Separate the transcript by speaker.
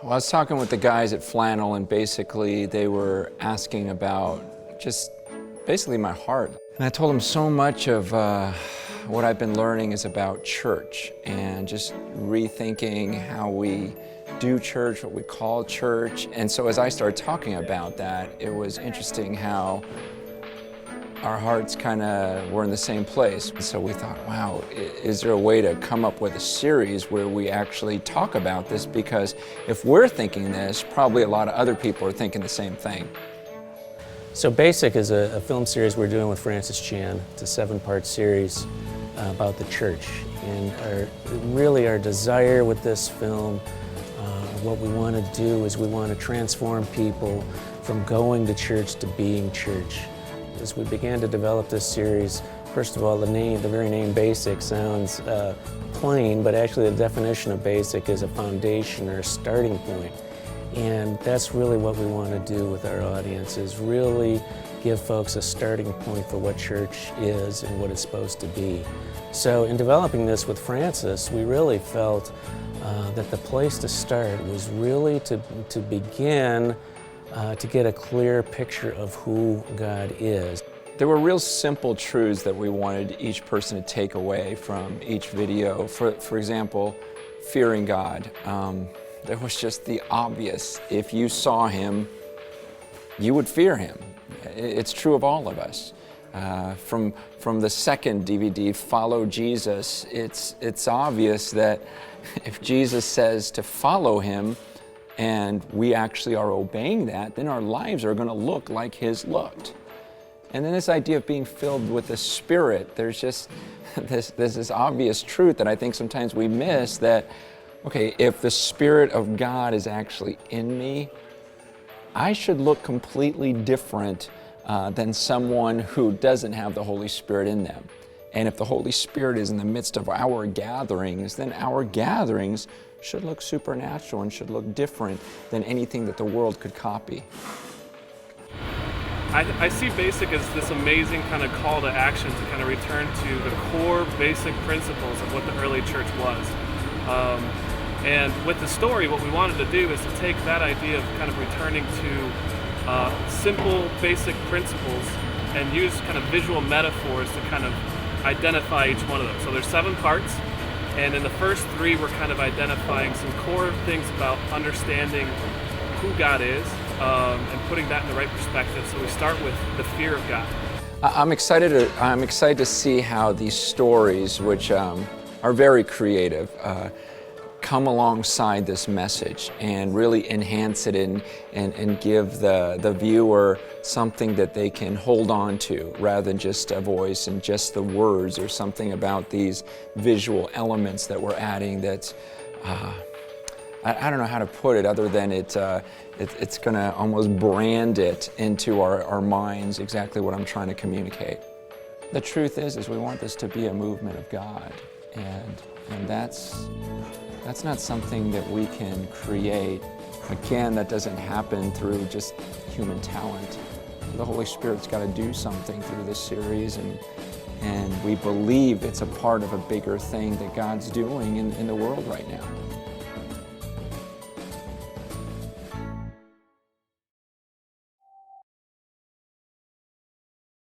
Speaker 1: Well, I was talking with the guys at Flannel, and basically they were asking about just basically my heart. And I told them so much of what I've been learning is about church and just rethinking how we do church, what we call church. And so as I started talking about that, it was interesting how our hearts kind of were in the same place. So we thought, wow, is there a way to come up with a series where we actually talk about this? Because if we're thinking this, probably a lot of other people are thinking the same thing.
Speaker 2: So Basic is a film series we're doing with Francis Chan. It's a 7-part series about the church. And really our desire with this film, what we want to do is we want to transform people from going to church to being church. As we began to develop this series, first of all, the very name Basic sounds plain, but actually the definition of basic is a foundation or a starting point. And that's really what we want to do with our audience, is really give folks a starting point for what church is and what it's supposed to be. So in developing this with Francis, we really felt that the place to start was really to begin to get a clear picture of who God is.
Speaker 1: There were real simple truths that we wanted each person to take away from each video. For example, fearing God. There was just the obvious. If you saw Him, you would fear Him. It's true of all of us. From the second DVD, Follow Jesus, it's obvious that if Jesus says to follow Him, and we actually are obeying that, then our lives are going to look like His looked. And then this idea of being filled with the Spirit, there's just this obvious truth that I think sometimes we miss, that, okay, if the Spirit of God is actually in me, I should look completely different than someone who doesn't have the Holy Spirit in them. And if the Holy Spirit is in the midst of our gatherings, then our gatherings should look supernatural and should look different than anything that the world could copy.
Speaker 3: I see Basic as this amazing kind of call to action to kind of return to the core basic principles of what the early church was. And with the story, what we wanted to do is to take that idea of kind of returning to simple basic principles and use kind of visual metaphors to kind of identify each one of them. So there's 7 parts. And in the first 3, we're kind of identifying some core things about understanding who God is and putting that in the right perspective. So we start with the fear of God.
Speaker 1: I'm excited to see how these stories, which are very creative, come alongside this message and really enhance it and give the viewer something that they can hold on to, rather than just a voice and just the words, or something about these visual elements that we're adding that I don't know how to put it other than it's going to almost brand it into our minds exactly what I'm trying to communicate. The truth is we want this to be a movement of God, and that's not something that we can create. Again, that doesn't happen through just human talent. The Holy Spirit's got to do something through this series, and we believe it's a part of a bigger thing that God's doing in the world right now.